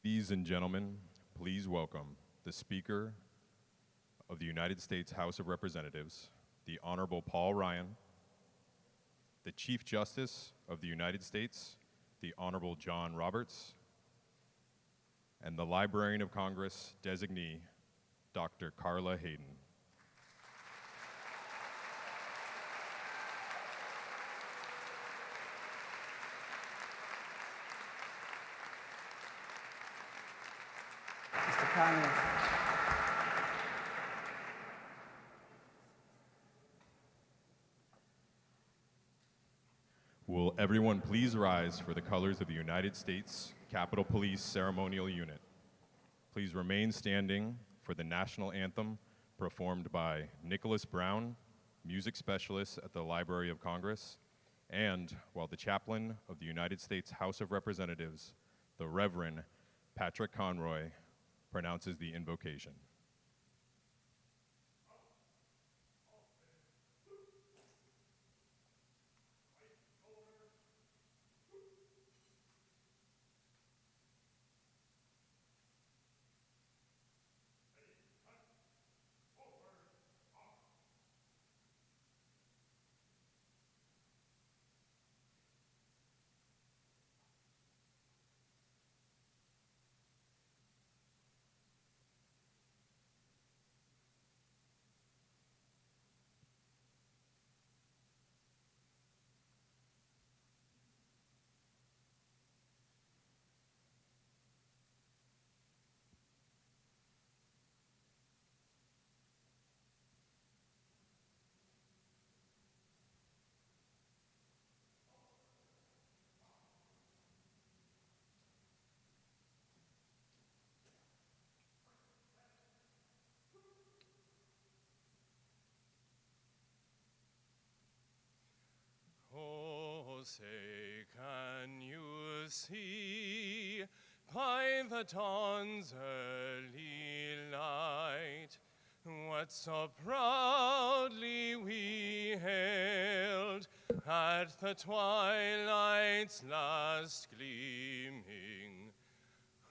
Ladies and gentlemen, please welcome the Speaker of the United States House of Representatives, the Honorable Paul Ryan, the Chief Justice of the United States, the Honorable John Roberts, and the Librarian of Congress designee, Dr. Carla Hayden. Mr. Conley. Will everyone please rise for the colors of the United States Capitol Police Ceremonial Unit? Please remain standing for the national anthem performed by Nicholas Brown, music specialist at the Library of Congress, and while the chaplain of the United States House of Representatives, the Reverend Patrick Conroy, pronounces the invocation. Oh, say, can you see by the dawn's early light what so proudly we hailed at the twilight's last gleaming,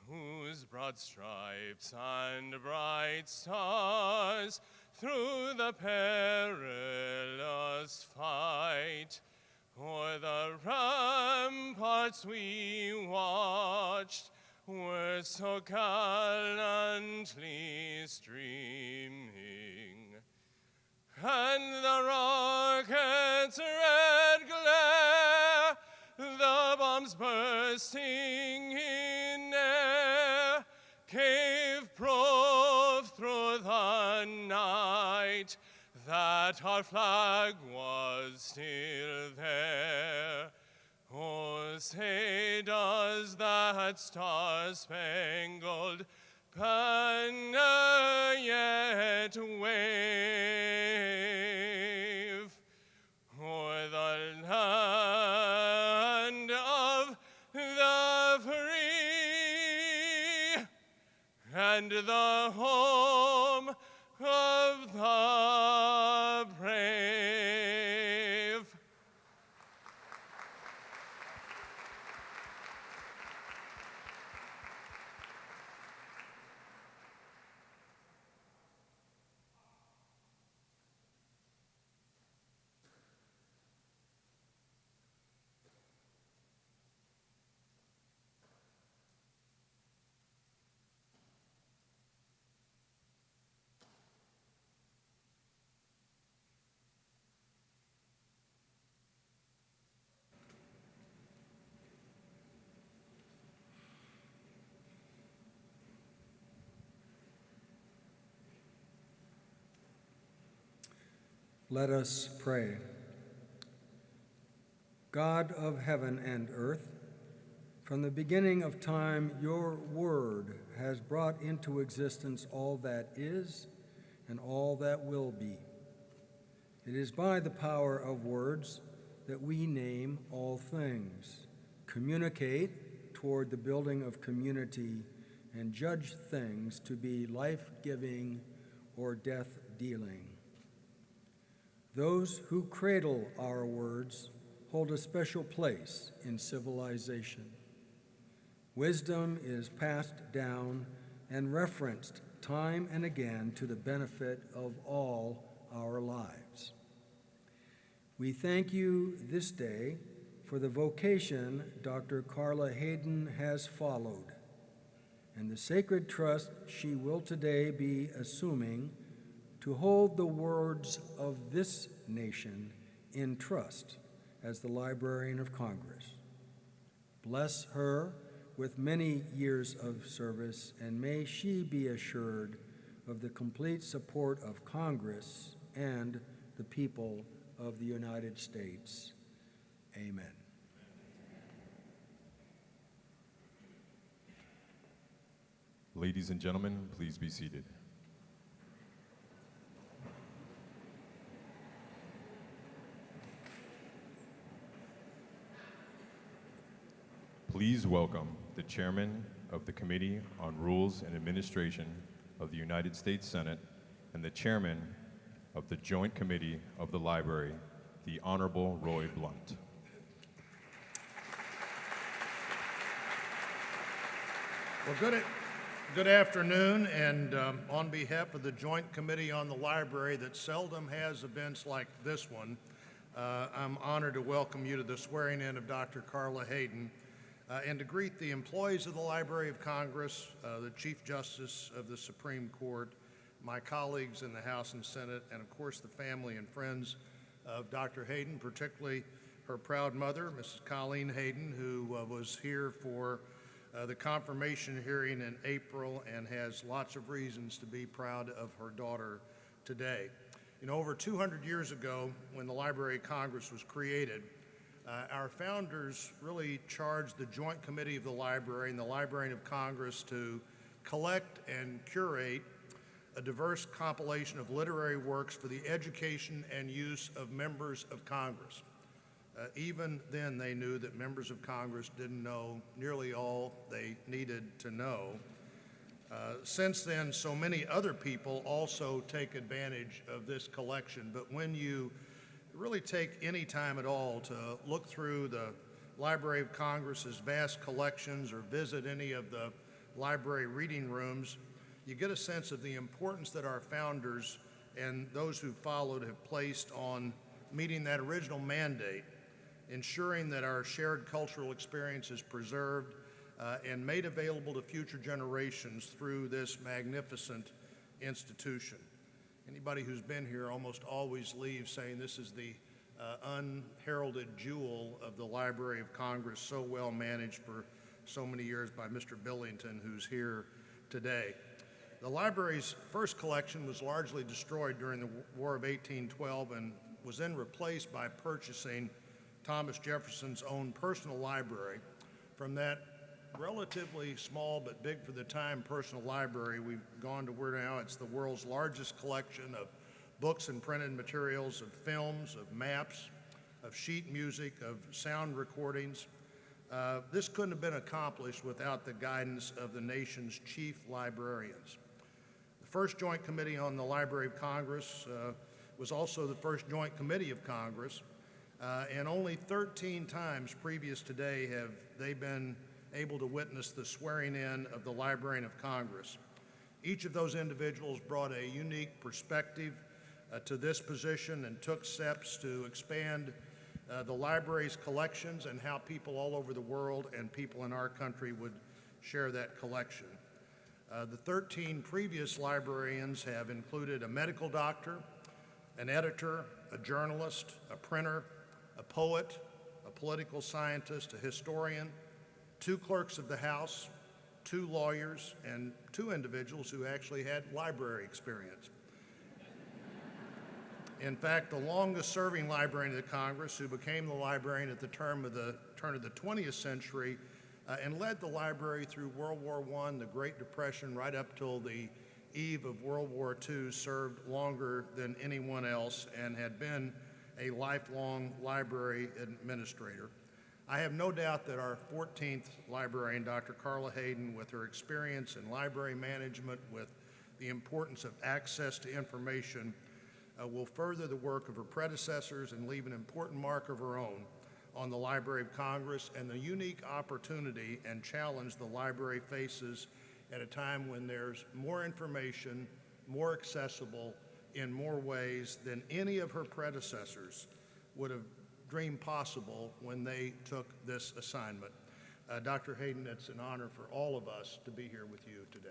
whose broad stripes and bright stars through the perilous fight o'er the ramparts we watched were so gallantly streaming, and the rocket's red glare, the bombs bursting in air, gave proof through the night that our flag was still there. Oh, say, does that star-spangled banner yet wave o'er the land of the free and the home of the brave? Let us pray. God of heaven and earth, from the beginning of time, your word has brought into existence all that is and all that will be. It is by the power of words that we name all things, communicate toward the building of community, and judge things to be life-giving or death-dealing. Those who cradle our words hold a special place in civilization. Wisdom is passed down and referenced time and again to the benefit of all our lives. We thank you this day for the vocation Dr. Carla Hayden has followed and the sacred trust she will today be assuming to hold the words of this nation in trust as the Librarian of Congress. Bless her with many years of service, and may she be assured of the complete support of Congress and the people of the United States. Amen. Ladies and gentlemen, please be seated. Please welcome the Chairman of the Committee on Rules and Administration of the United States Senate and the Chairman of the Joint Committee of the Library, the Honorable Roy Blunt. Well, good afternoon, and on behalf of the Joint Committee on the Library that seldom has events like this one, I'm honored to welcome you to the swearing-in of Dr. Carla Hayden, and to greet the employees of the Library of Congress, the Chief Justice of the Supreme Court, my colleagues in the House and Senate, and of course the family and friends of Dr. Hayden, particularly her proud mother, Mrs. Colleen Hayden, who was here for the confirmation hearing in April and has lots of reasons to be proud of her daughter today. You know, over 200 years ago, when the Library of Congress was created, our founders really charged the Joint Committee of the Library and the Librarian of Congress to collect and curate a diverse compilation of literary works for the education and use of members of Congress. Even then, they knew that members of Congress didn't know nearly all they needed to know. Since then, so many other people also take advantage of this collection, but when you really take any time at all to look through the Library of Congress's vast collections or visit any of the library reading rooms, you get a sense of the importance that our founders and those who followed have placed on meeting that original mandate, ensuring that our shared cultural experience is preserved and made available to future generations through this magnificent institution. Anybody who's been here almost always leaves saying this is the unheralded jewel of the Library of Congress, so well managed for so many years by Mr. Billington, who's here today. The library's first collection was largely destroyed during the War of 1812 and was then replaced by purchasing Thomas Jefferson's own personal library. From that relatively small but big for the time personal library, we've gone to where now it's the world's largest collection of books and printed materials, of films, of maps, of sheet music, of sound recordings. This couldn't have been accomplished without the guidance of the nation's chief librarians. The first Joint Committee on the Library of Congress was also the first Joint Committee of Congress, and only 13 times previous today have they been able to witness the swearing in of the Librarian of Congress. Each of those individuals brought a unique perspective to this position and took steps to expand the library's collections and how people all over the world and people in our country would share that collection. The 13 previous librarians have included a medical doctor, an editor, a journalist, a printer, a poet, a political scientist, a historian, 2 clerks of the House, 2 lawyers, and 2 individuals who actually had library experience. In fact, the longest-serving librarian of the Congress, who became the librarian at the turn of the 20th century and led the library through World War I, the Great Depression, right up till the eve of World War II, served longer than anyone else and had been a lifelong library administrator. I have no doubt that our 14th librarian, Dr. Carla Hayden, with her experience in library management, with the importance of access to information, will further the work of her predecessors and leave an important mark of her own on the Library of Congress and the unique opportunity and challenge the library faces at a time when there's more information, more accessible in more ways than any of her predecessors would have dreamed possible when they took this assignment. Dr. Hayden, it's an honor for all of us to be here with you today.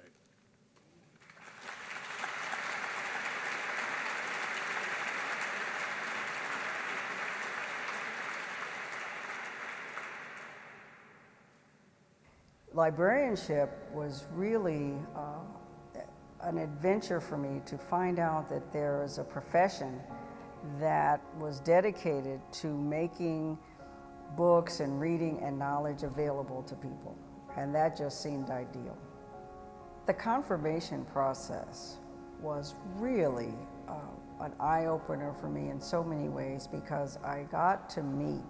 Librarianship was really an adventure for me to find out that there is a profession that was dedicated to making books and reading and knowledge available to people, and that just seemed ideal. The confirmation process was really an eye-opener for me in so many ways, because I got to meet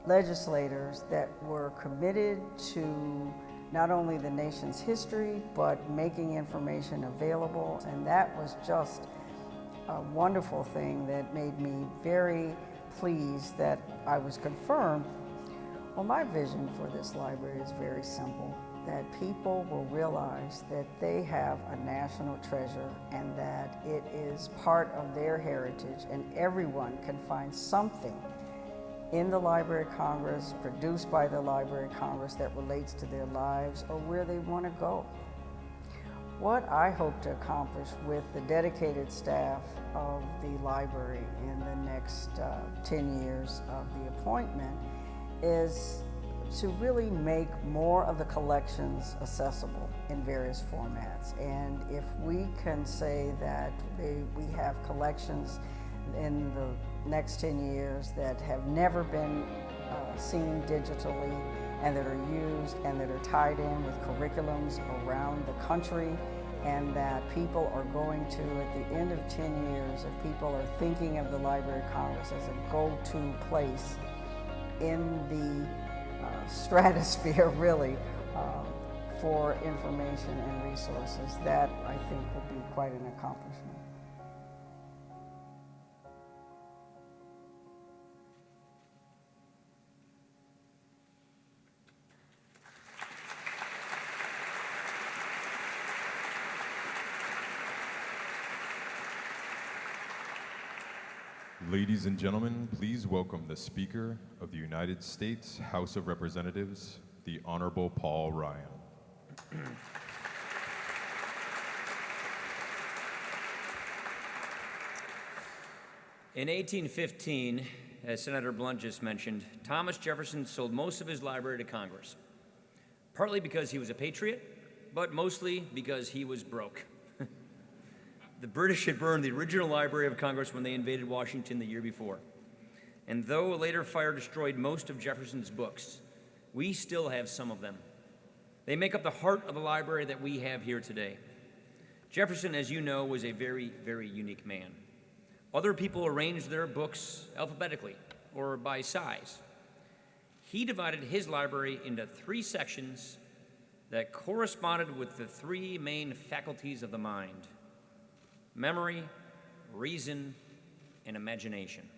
legislators that were committed to not only the nation's history, but making information available, and that was just a wonderful thing that made me very pleased that I was confirmed. Well, my vision for this library is very simple, that people will realize that they have a national treasure and that it is part of their heritage, and everyone can find something in the Library of Congress, produced by the Library of Congress, that relates to their lives or where they want to go. What I hope to accomplish with the dedicated staff of the library in the next 10 years of the appointment is to really make more of the collections accessible in various formats. And if we can say that we have collections in the next 10 years that have never been seen digitally, and that are used and that are tied in with curriculums around the country, and that people are going to, at the end of 10 years, if people are thinking of the Library of Congress as a go-to place in the stratosphere, really, for information and resources, that I think will be quite an accomplishment. Ladies and gentlemen, please welcome the Speaker of the United States House of Representatives, the Honorable Paul Ryan. In 1815, as Senator Blunt just mentioned, Thomas Jefferson sold most of his library to Congress, partly because he was a patriot, but mostly because he was broke. The British had burned the original Library of Congress when they invaded Washington the year before. And though a later fire destroyed most of Jefferson's books, we still have some of them. They make up the heart of the library that we have here today. Jefferson, as you know, was a very, very unique man. Other people arranged their books alphabetically or by size. He divided his library into 3 sections that corresponded with the 3 main faculties of the mind: memory, reason, and imagination.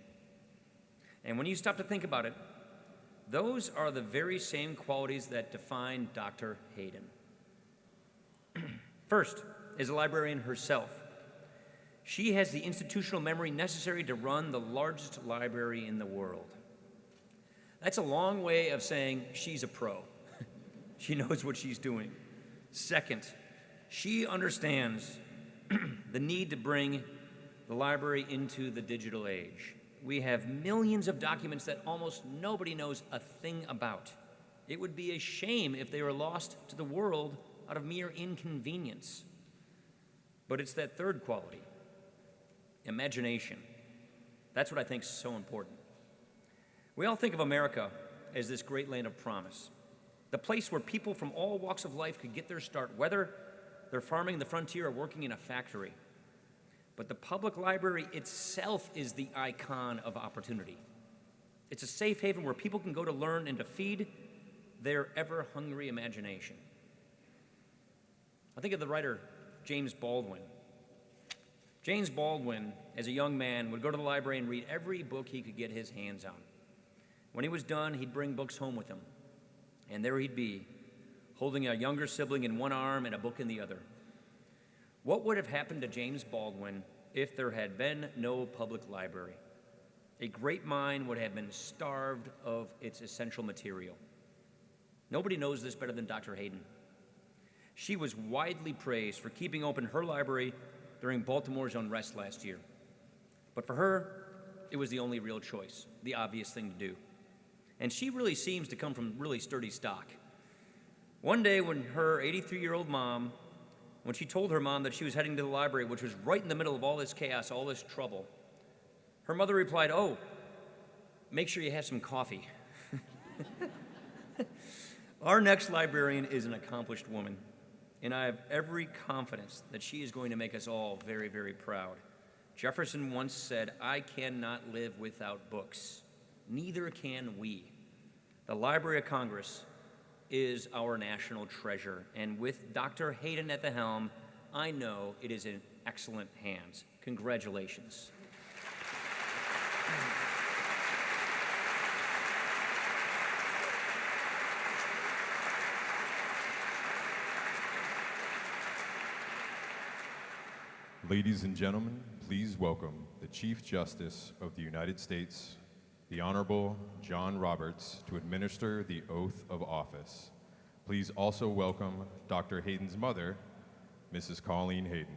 And when you stop to think about it, those are the very same qualities that define Dr. Hayden. First is a librarian herself. She has the institutional memory necessary to run the largest library in the world. That's a long way of saying she's a pro. She knows what she's doing. Second, she understands the need to bring the library into the digital age. We have millions of documents that almost nobody knows a thing about. It would be a shame if they were lost to the world out of mere inconvenience. But it's that third quality, imagination. That's what I think is so important. We all think of America as this great land of promise, the place where people from all walks of life could get their start, whether they're farming the frontier or working in a factory. But the public library itself is the icon of opportunity. It's a safe haven where people can go to learn and to feed their ever-hungry imagination. I think of the writer James Baldwin. James Baldwin, as a young man, would go to the library and read every book he could get his hands on. When he was done, he'd bring books home with him. And there he'd be, holding a younger sibling in one arm and a book in the other. What would have happened to James Baldwin if there had been no public library? A great mind would have been starved of its essential material. Nobody knows this better than Dr. Hayden. She was widely praised for keeping open her library during Baltimore's unrest last year. But for her, it was the only real choice, the obvious thing to do. And she really seems to come from really sturdy stock. One day when her 83-year-old mom, when she told her mom that she was heading to the library, which was right in the middle of all this chaos, all this trouble, her mother replied, "Oh, make sure you have some coffee." Our next librarian is an accomplished woman, and I have every confidence that she is going to make us all very, very proud. Jefferson once said, "I cannot live without books. Neither can we." The Library of Congress is our national treasure, and with Dr. Hayden at the helm, I know it is in excellent hands. Congratulations. Ladies and gentlemen, please welcome the Chief Justice of the United States, the Honorable John Roberts, to administer the oath of office. Please also welcome Dr. Hayden's mother, Mrs. Colleen Hayden.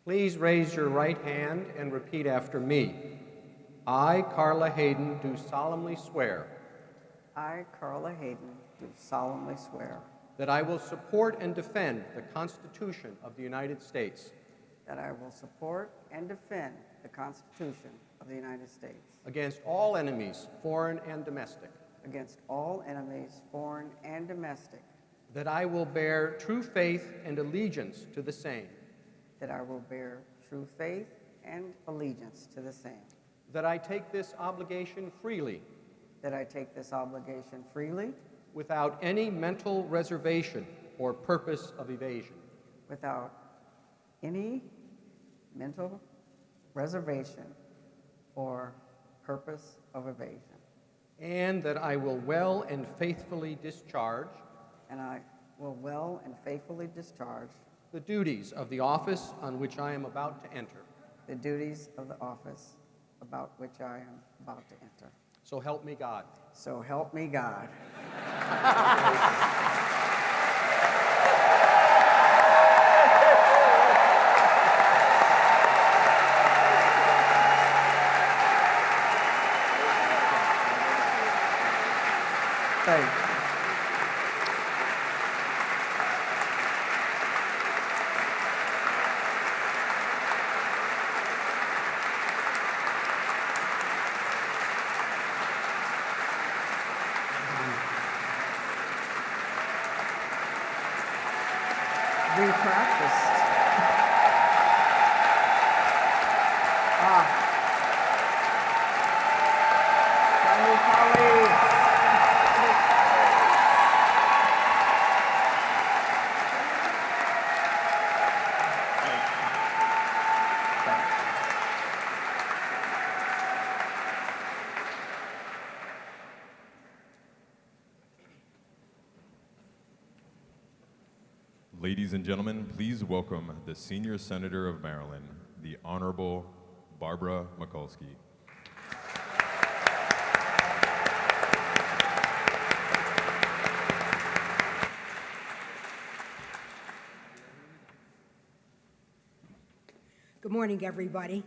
Please raise your right hand and repeat after me. I, Carla Hayden, do solemnly swear I, Carla Hayden, do solemnly swear that I will support and defend the Constitution of the United States that I will support and defend the Constitution of the United States against all enemies, foreign and domestic, against all enemies, foreign and domestic, that I will bear true faith and allegiance to the same, that I will bear true faith and allegiance to the same, that I take this obligation freely that I take this obligation freely without any mental reservation or purpose of evasion, without any mental reservation or purpose of evasion, and that I will well and faithfully discharge and I will well and faithfully discharge the duties of the office on which I am about to enter. the duties of the office about which I am about to enter. So help me God. So help me God. Thank you. We practiced. Thank you, colleagues. Ladies and gentlemen, please welcome the Senior Senator of Maryland, the Honorable Barbara Mikulski. Good morning, everybody.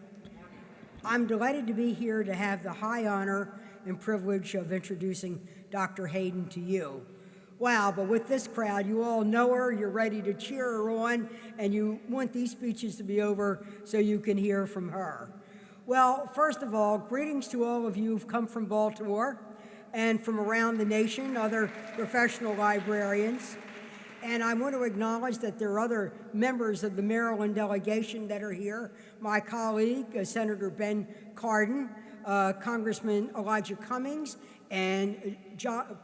I'm delighted to be here to have the high honor and privilege of introducing Dr. Hayden to you. Wow, but with this crowd, you all know her, you're ready to cheer her on, and you want these speeches to be over so you can hear from her. Well, first of all, greetings to all of you who've come from Baltimore and from around the nation, other professional librarians. And I want to acknowledge that there are other members of the Maryland delegation that are here. My colleague, Senator Ben Cardin, Congressman Elijah Cummings, and John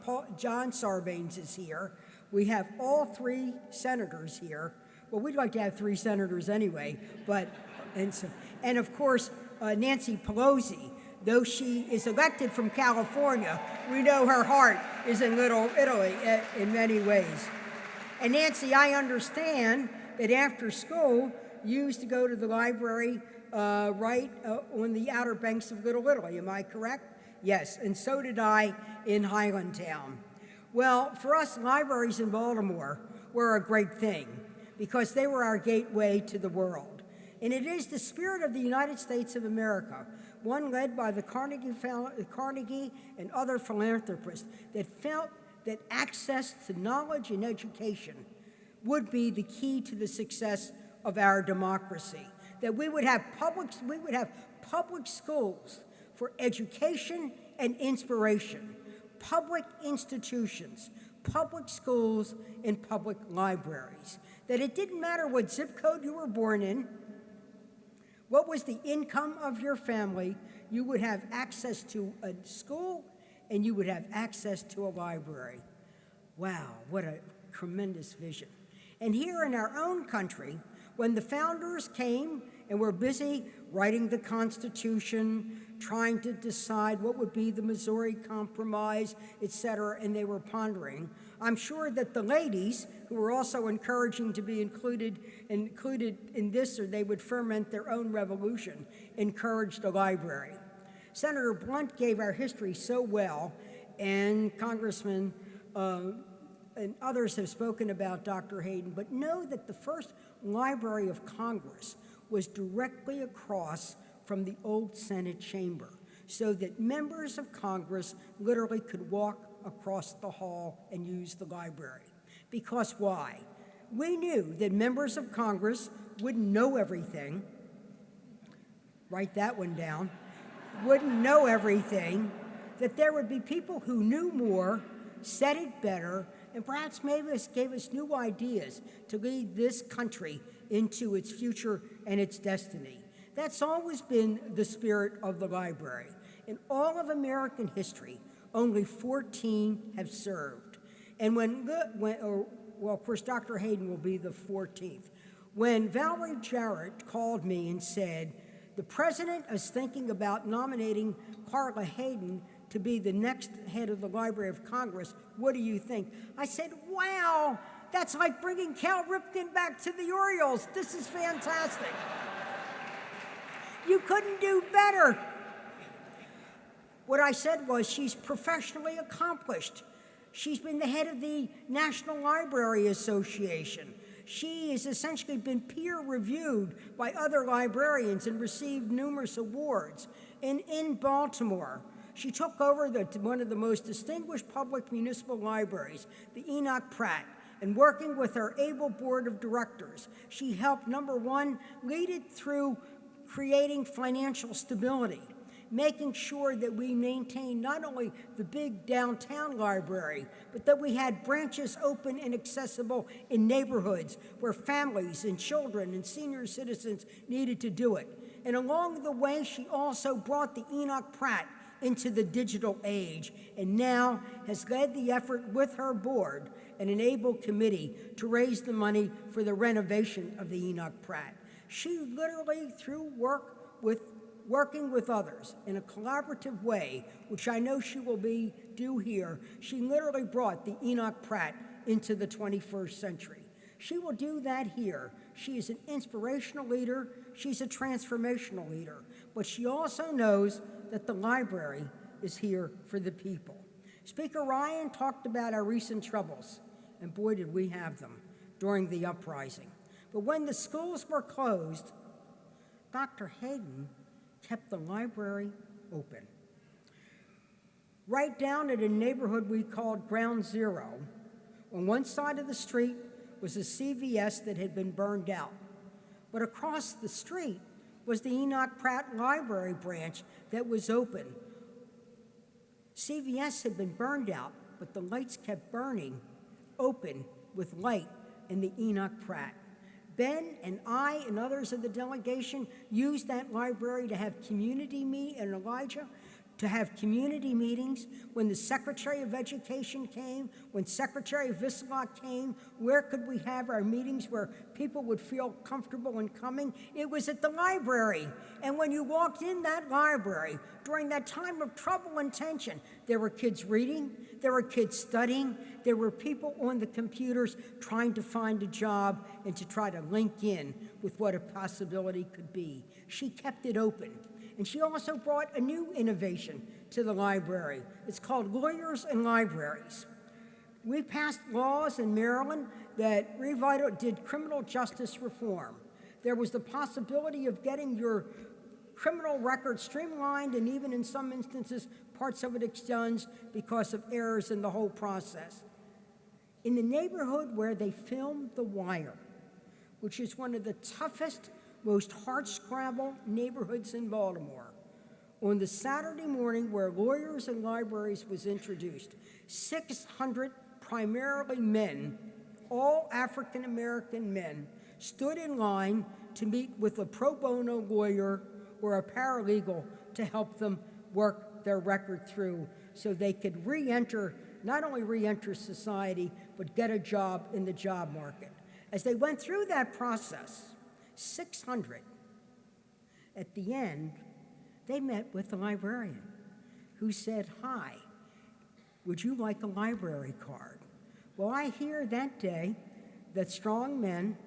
Sarbanes is here. We have all three senators here. Well, we'd like to have three senators anyway, but, and of course, Nancy Pelosi. Though she is elected from California, we know her heart is in Little Italy in many ways. And Nancy, I understand that after school, you used to go to the library right on the outer banks of Little Italy. Am I correct? Yes, and so did I in Highlandtown. Well, for us, libraries in Baltimore were a great thing because they were our gateway to the world. And it is the spirit of the United States of America, one led by the Carnegie and other philanthropists, that felt that access to knowledge and education would be the key to the success of our democracy. That we would have public schools for education and inspiration, public institutions, public schools, and public libraries. That it didn't matter what zip code you were born in, what was the income of your family, you would have access to a school and you would have access to a library. Wow, what a tremendous vision. And here in our own country, when the founders came and were busy writing the Constitution, trying to decide what would be the Missouri Compromise, et cetera, and they were pondering, I'm sure that the ladies, who were also encouraging to be included in this, or they would ferment their own revolution, encouraged the library. Senator Blunt gave our history so well, and Congressman and others have spoken about Dr. Hayden, but know that the first Library of Congress was directly across from the old Senate chamber, so that members of Congress literally could walk across the hall and use the library. Because why? We knew that members of Congress wouldn't know everything. Write that one down. Wouldn't know everything, that there would be people who knew more, said it better, and perhaps gave us new ideas to lead this country into its future and its destiny. That's always been the spirit of the library. In all of American history, only 14 have served. And of course, Dr. Hayden will be the 14th. When Valerie Jarrett called me and said, the president is thinking about nominating Carla Hayden to be the next head of the Library of Congress, what do you think? I said, wow, that's like bringing Cal Ripken back to the Orioles. This is fantastic. You couldn't do better. What I said was, she's professionally accomplished. She's been the head of the National Library Association. She has essentially been peer-reviewed by other librarians and received numerous awards. And in Baltimore, she took over one of the most distinguished public municipal libraries, the Enoch Pratt, and working with her able board of directors, she helped, number one, lead it through creating financial stability, making sure that we maintain not only the big downtown library, but that we had branches open and accessible in neighborhoods where families and children and senior citizens needed to do it. And along the way, she also brought the Enoch Pratt into the digital age, and now has led the effort with her board and an able committee to raise the money for the renovation of the Enoch Pratt. She literally, through working with others in a collaborative way, which I know she will do here, she literally brought the Enoch Pratt into the 21st century. She will do that here. She is an inspirational leader. She's a transformational leader. But she also knows that the library is here for the people. Speaker Ryan talked about our recent troubles, and boy, did we have them during the uprising. But when the schools were closed, Dr. Hayden kept the library open. Right down at a neighborhood we called Ground Zero, on one side of the street was a CVS that had been burned out. But across the street was the Enoch Pratt Library branch that was open. CVS had been burned out, but the lights kept burning, open with light in the Enoch Pratt. Ben and I and others of the delegation used that library to have and Elijah, to have community meetings. When the Secretary of Education came, when Secretary Vislock came, where could we have our meetings where people would feel comfortable in coming? It was at the library. And when you walked in that library, during that time of trouble and tension, there were kids reading, there were kids studying, there were people on the computers trying to find a job and to try to link in with what a possibility could be. She kept it open. And she also brought a new innovation to the library. It's called Lawyers and Libraries. We passed laws in Maryland that did criminal justice reform. There was the possibility of getting your criminal record streamlined, and even in some instances, parts of it expunged because of errors in the whole process. In the neighborhood where they filmed The Wire, which is one of the toughest, most hardscrabble neighborhoods in Baltimore, on the Saturday morning where Lawyers and Libraries was introduced, 600 primarily men, all African-American men, stood in line to meet with a pro bono lawyer or a paralegal to help them work their record through so they could not only re-enter society, but get a job in the job market. As they went through that process, 600. At the end, they met with the librarian who said, "Hi, would you like a library card?" Well, I hear that day that strong men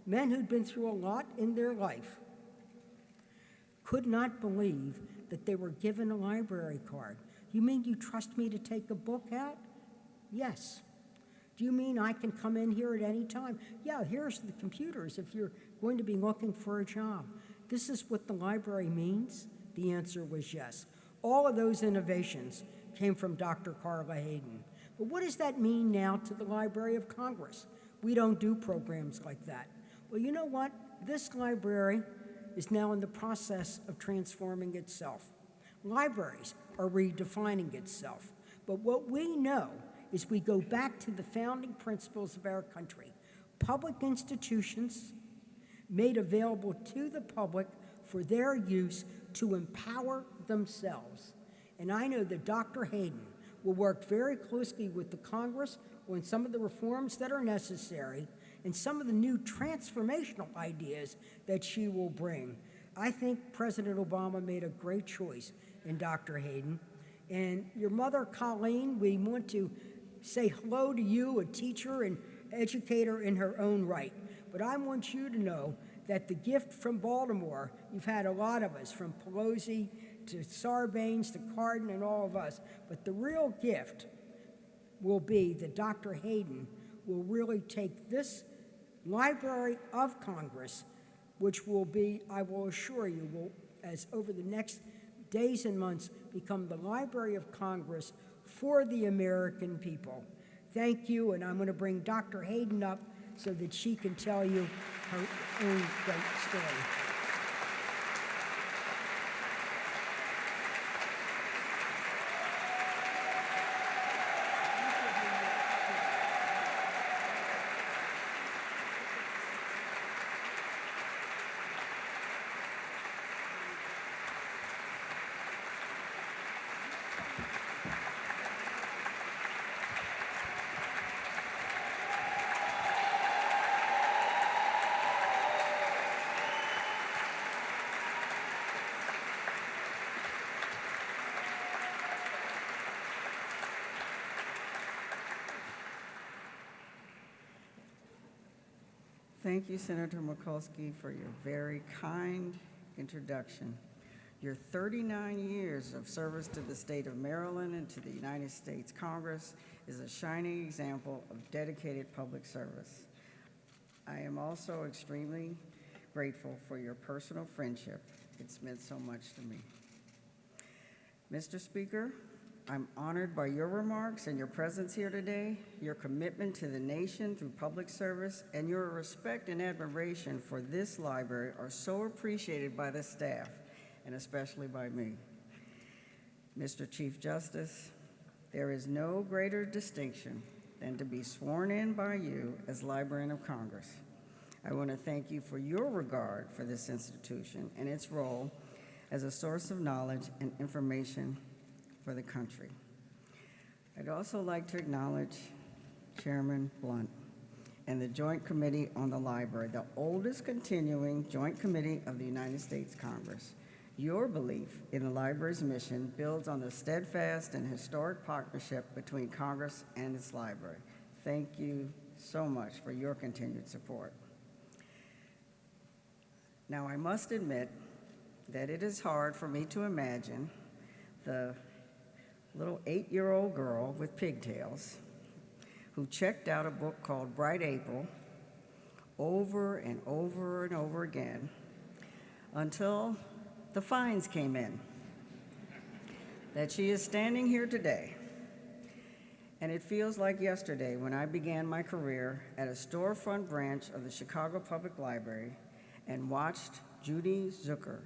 who'd been through a lot in their life, could not believe that they were given a library card. You mean you trust me to take a book out? Yes. Do you mean I can come in here at any time? Yeah, here's the computers if you're going to be looking for a job. This is what the library means? The answer was yes. All of those innovations came from Dr. Carla Hayden. But what does that mean now to the Library of Congress? We don't do programs like that. Well, you know what? This library is now in the process of transforming itself. Libraries are redefining itself. But what we know is we go back to the founding principles of our country. Public institutions made available to the public for their use to empower themselves. And I know that Dr. Hayden will work very closely with the Congress on some of the reforms that are necessary and some of the new transformational ideas that she will bring. I think President Obama made a great choice in Dr. Hayden. And your mother, Colleen, we want to say hello to you, a teacher and educator in her own right. But I want you to know that the gift from Baltimore, you've had a lot of us, from Pelosi to Sarbanes to Cardin and all of us, but the real gift will be that Dr. Hayden will really take this Library of Congress, which will be, I will assure you, will, as over the next days and months, become the Library of Congress for the American people. Thank you, and I'm going to bring Dr. Hayden up so that she can tell you her own great story. Thank you, Senator Mikulski, for your very kind introduction. Your 39 years of service to the state of Maryland and to the United States Congress is a shining example of dedicated public service. I am also extremely grateful for your personal friendship. It's meant so much to me. Mr. Speaker, I'm honored by your remarks and your presence here today, your commitment to the nation through public service, and your respect and admiration for this library are so appreciated by the staff, and especially by me. Mr. Chief Justice, there is no greater distinction than to be sworn in by you as Librarian of Congress. I want to thank you for your regard for this institution and its role as a source of knowledge and information for the country. I'd also like to acknowledge Chairman Blunt and the Joint Committee on the Library, the oldest continuing joint committee of the United States Congress. Your belief in the library's mission builds on the steadfast and historic partnership between Congress and its library. Thank you so much for your continued support. Now, I must admit that it is hard for me to imagine the little 8-year-old girl with pigtails who checked out a book called Bright April over and over and over again until the fines came in, that she is standing here today. And it feels like yesterday when I began my career at a storefront branch of the Chicago Public Library and watched Judy Zucker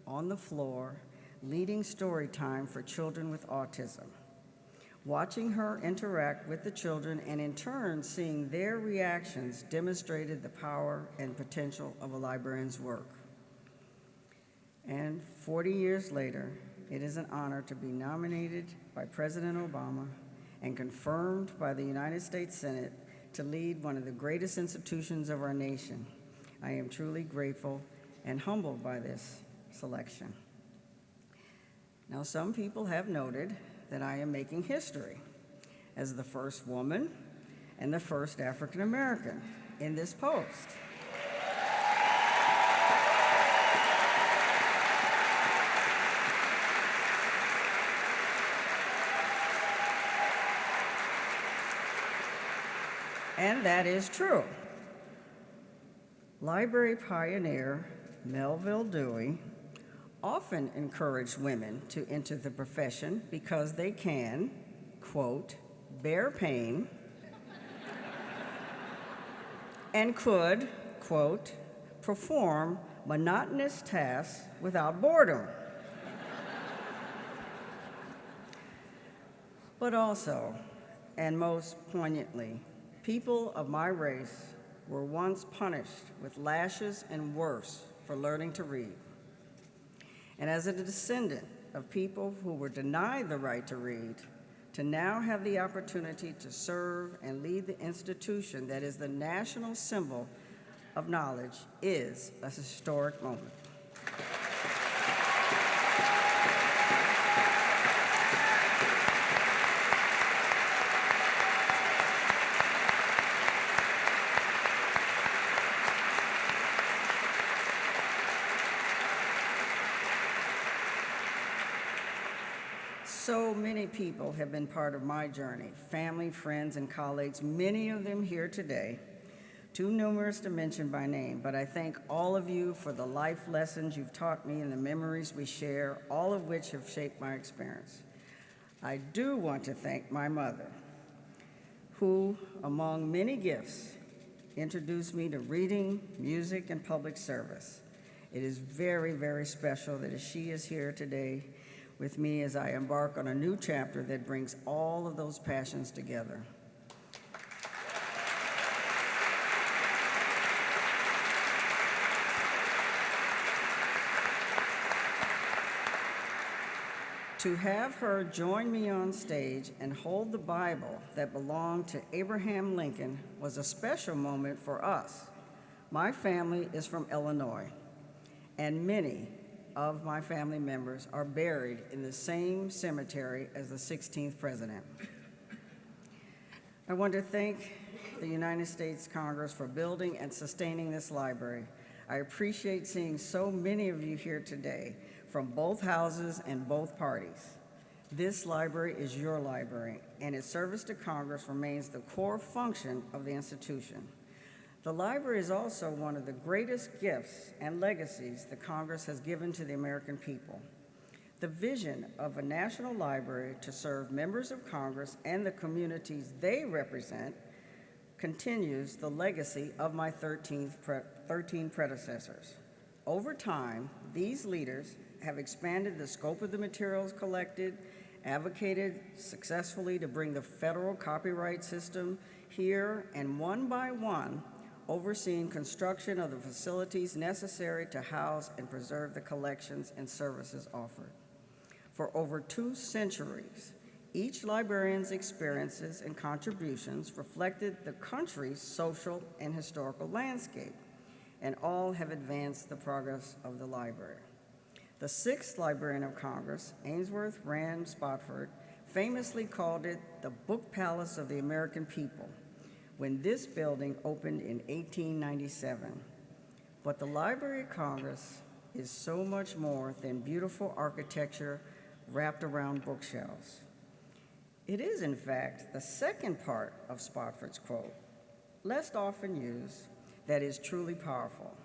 on the floor leading story time for children with autism. Watching her interact with the children and in turn seeing their reactions demonstrated the power and potential of a librarian's work. And 40 years later, it is an honor to be nominated by President Obama and confirmed by the United States Senate to lead one of the greatest institutions of our nation. I am truly grateful and humbled by this selection. Now, some people have noted that I am making history as the first woman and the first African American in this post. And that is true. Library pioneer Melville Dewey often encouraged women to enter the profession because they can, quote, bear pain and could, quote, perform monotonous tasks without boredom. But also, and most poignantly, people of my race were once punished with lashes and worse for learning to read. And as a descendant of people who were denied the right to read, to now have the opportunity to serve and lead the institution that is the national symbol of knowledge is a historic moment. So many people have been part of my journey, family, friends, and colleagues, many of them here today, too numerous to mention by name, but I thank all of you for the life lessons you've taught me and the memories we share, all of which have shaped my experience. I do want to thank my mother, who, among many gifts, introduced me to reading, music, and public service. It is very, very special that she is here today with me as I embark on a new chapter that brings all of those passions together. To have her join me on stage and hold the Bible that belonged to Abraham Lincoln was a special moment for us. My family is from Illinois, and many of my family members are buried in the same cemetery as the 16th president. I want to thank the United States Congress for building and sustaining this library. I appreciate seeing so many of you here today from both houses and both parties. This library is your library, and its service to Congress remains the core function of the institution. The library is also one of the greatest gifts and legacies the Congress has given to the American people. The vision of a national library to serve members of Congress and the communities they represent continues the legacy of my 13 predecessors. Over time, these leaders have expanded the scope of the materials collected, advocated successfully to bring the federal copyright system here, and one by one, overseeing construction of the facilities necessary to house and preserve the collections and services offered. For over 2 centuries, each librarian's experiences and contributions reflected the country's social and historical landscape, and all have advanced the progress of the library. The 6th Librarian of Congress, Ainsworth Rand Spofford, famously called it the Book Palace of the American People when this building opened in 1897. But the Library of Congress is so much more than beautiful architecture wrapped around bookshelves. It is, in fact, the second part of Spofford's quote, less often used, that is truly powerful.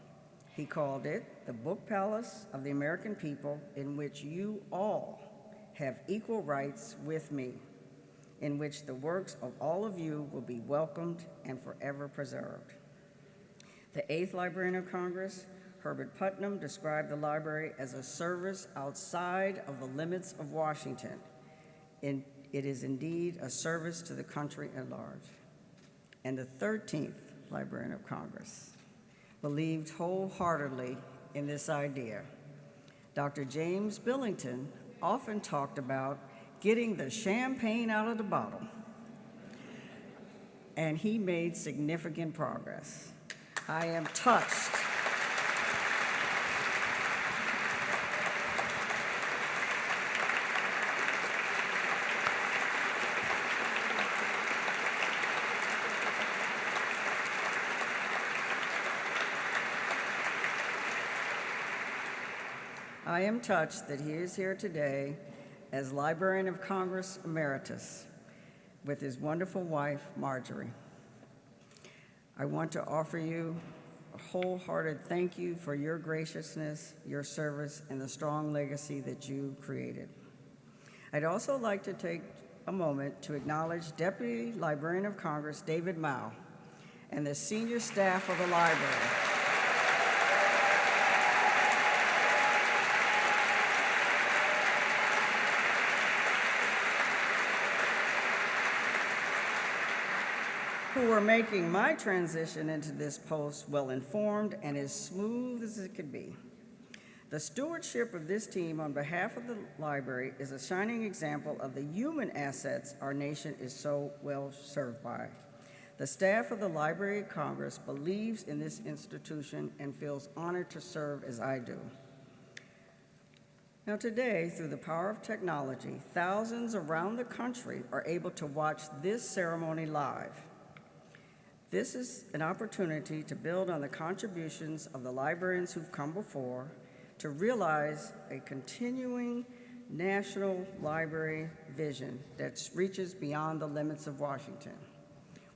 He called it the Book Palace of the American People, in which you all have equal rights with me, in which the works of all of you will be welcomed and forever preserved. The 8th Librarian of Congress, Herbert Putnam, described the library as a service outside of the limits of Washington. It is indeed a service to the country at large. And the 13th Librarian of Congress believed wholeheartedly in this idea. Dr. James Billington often talked about getting the champagne out of the bottle, and he made significant progress. I am touched. I am touched that he is here today as Librarian of Congress Emeritus with his wonderful wife, Marjorie. I want to offer you a wholehearted thank you for your graciousness, your service, and the strong legacy that you created. I'd also like to take a moment to acknowledge Deputy Librarian of Congress David Mao and the senior staff of the library. Who are making my transition into this post well-informed and as smooth as it could be. The stewardship of this team on behalf of the library is a shining example of the human assets our nation is so well served by. The staff of the Library of Congress believes in this institution and feels honored to serve as I do. Now today, through the power of technology, thousands around the country are able to watch this ceremony live. This is an opportunity to build on the contributions of the librarians who've come before to realize a continuing national library vision that reaches beyond the limits of Washington.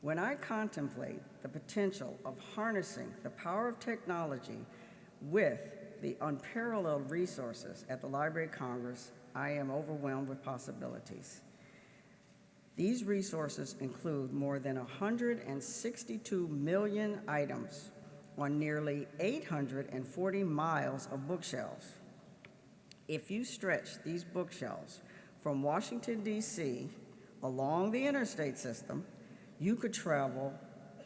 When I contemplate the potential of harnessing the power of technology with the unparalleled resources at the Library of Congress, I am overwhelmed with possibilities. These resources include more than 162 million items on nearly 840 miles of bookshelves. If you stretch these bookshelves from Washington, D.C. along the interstate system, you could travel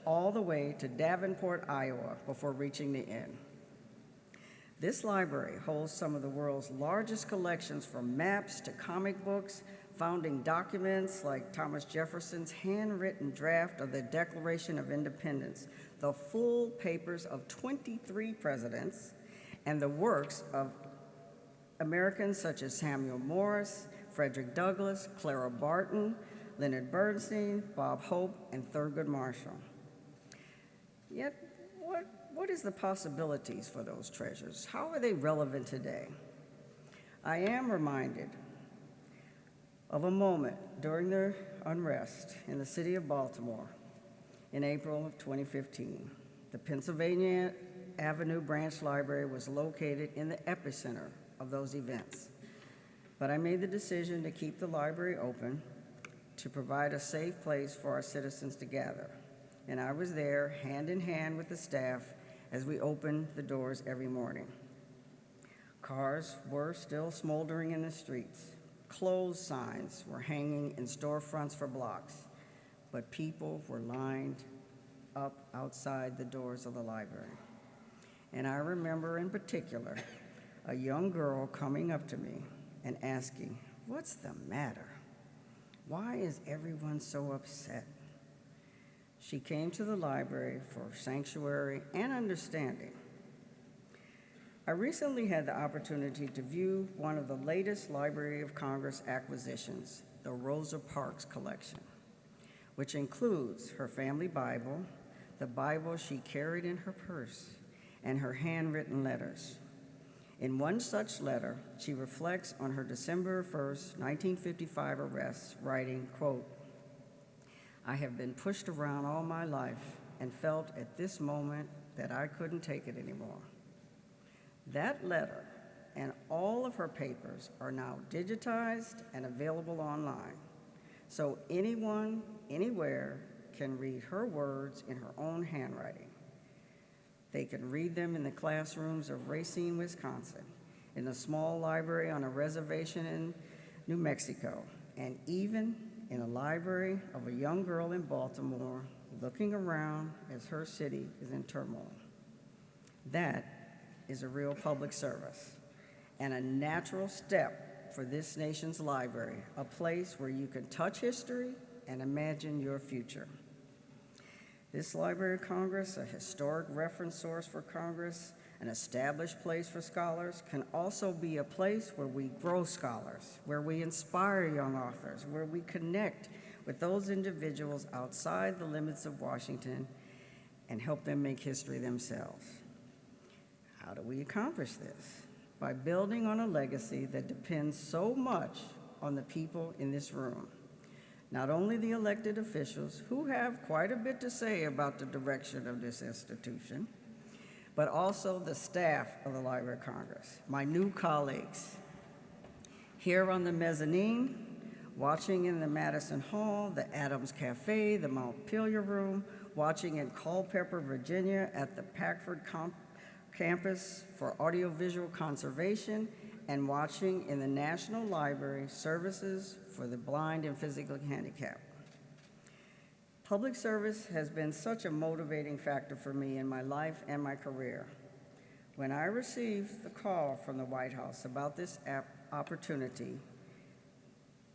all the way to Davenport, Iowa before reaching the end. This library holds some of the world's largest collections, from maps to comic books, founding documents like Thomas Jefferson's handwritten draft of the Declaration of Independence, the full papers of 23 presidents, and the works of Americans such as Samuel Morse, Frederick Douglass, Clara Barton, Leonard Bernstein, Bob Hope, and Thurgood Marshall. Yet, what is the possibilities for those treasures? How are they relevant today? I am reminded of a moment during the unrest in the city of Baltimore in April of 2015. The Pennsylvania Avenue Branch Library was located in the epicenter of those events. But I made the decision to keep the library open to provide a safe place for our citizens to gather. And I was there hand in hand with the staff as we opened the doors every morning. Cars were still smoldering in the streets. Closed signs were hanging in storefronts for blocks, but people were lined up outside the doors of the library. And I remember in particular a young girl coming up to me and asking, "What's the matter? Why is everyone so upset?" She came to the library for sanctuary and understanding. I recently had the opportunity to view one of the latest Library of Congress acquisitions, the Rosa Parks collection, which includes her family Bible, the Bible she carried in her purse, and her handwritten letters. In one such letter, she reflects on her December 1st, 1955 arrest, writing, quote, "I have been pushed around all my life and felt at this moment that I couldn't take it anymore." That letter and all of her papers are now digitized and available online, so anyone, anywhere, can read her words in her own handwriting. They can read them in the classrooms of Racine, Wisconsin, in a small library on a reservation in New Mexico, and even in a library of a young girl in Baltimore looking around as her city is in turmoil. That is a real public service and a natural step for this nation's library, a place where you can touch history and imagine your future. This Library of Congress, a historic reference source for Congress, an established place for scholars, can also be a place where we grow scholars, where we inspire young authors, where we connect with those individuals outside the limits of Washington and help them make history themselves. How do we accomplish this? By building on a legacy that depends so much on the people in this room. Not only the elected officials, who have quite a bit to say about the direction of this institution, but also the staff of the Library of Congress, my new colleagues. Here on the mezzanine, watching in the Madison Hall, the Adams Cafe, the Montpelier Room, watching in Culpeper, Virginia at the Packford campus for audiovisual conservation, and watching in the National Library Services for the Blind and Physically Handicapped. Public service has been such a motivating factor for me in my life and my career. When I received the call from the White House about this opportunity,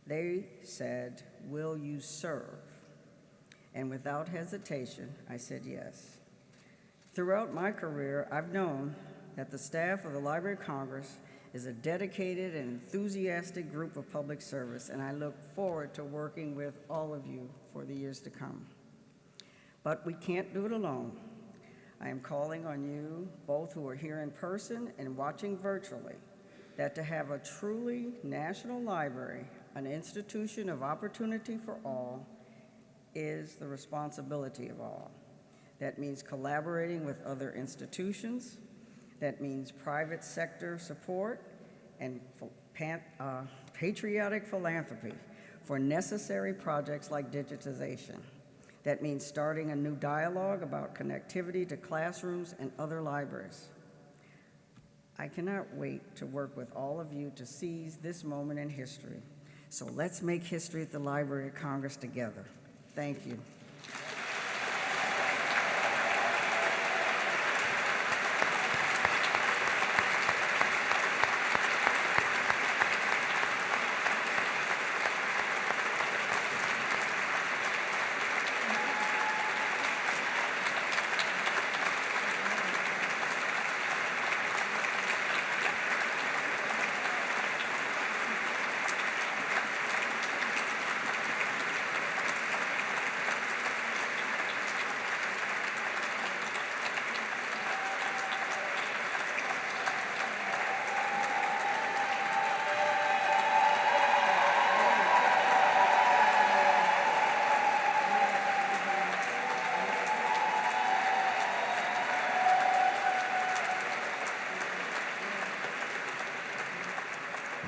they said, "Will you serve?" And without hesitation, I said yes. Throughout my career, I've known that the staff of the Library of Congress is a dedicated and enthusiastic group of public service, and I look forward to working with all of you for the years to come. But we can't do it alone. I am calling on you, both who are here in person and watching virtually, that to have a truly national library, an institution of opportunity for all, is the responsibility of all. That means collaborating with other institutions. That means private sector support and patriotic philanthropy for necessary projects like digitization. That means starting a new dialogue about connectivity to classrooms and other libraries. I cannot wait to work with all of you to seize this moment in history. So let's make history at the Library of Congress together. Thank you.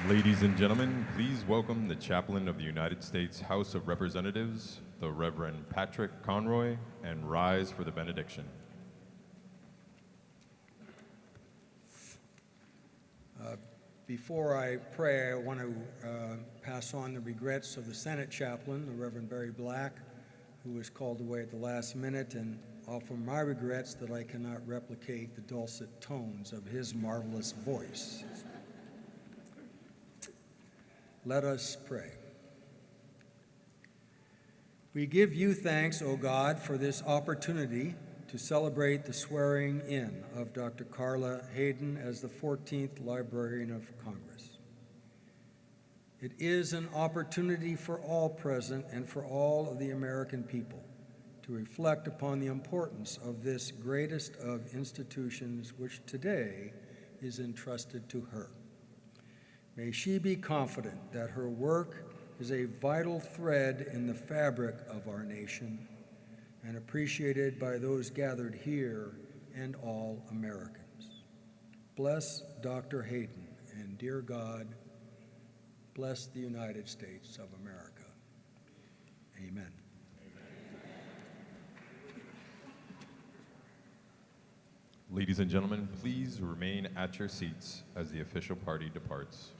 Ladies and gentlemen, please welcome the Chaplain of the United States House of Representatives, the Reverend Patrick Conroy, and rise for the benediction. Before I pray, I want to pass on the regrets of the Senate chaplain, the Reverend Barry Black, who was called away at the last minute, and offer my regrets that I cannot replicate the dulcet tones of his marvelous voice. Let us pray. We give you thanks, O God, for this opportunity to celebrate the swearing in of Dr. Carla Hayden as the 14th Librarian of Congress. It is an opportunity for all present and for all of the American people to reflect upon the importance of this greatest of institutions, which today is entrusted to her. May she be confident that her work is a vital thread in the fabric of our nation and appreciated by those gathered here and all Americans. Bless Dr. Hayden, and dear God, bless the United States of America. Amen. Ladies and gentlemen, please remain at your seats as the official party departs.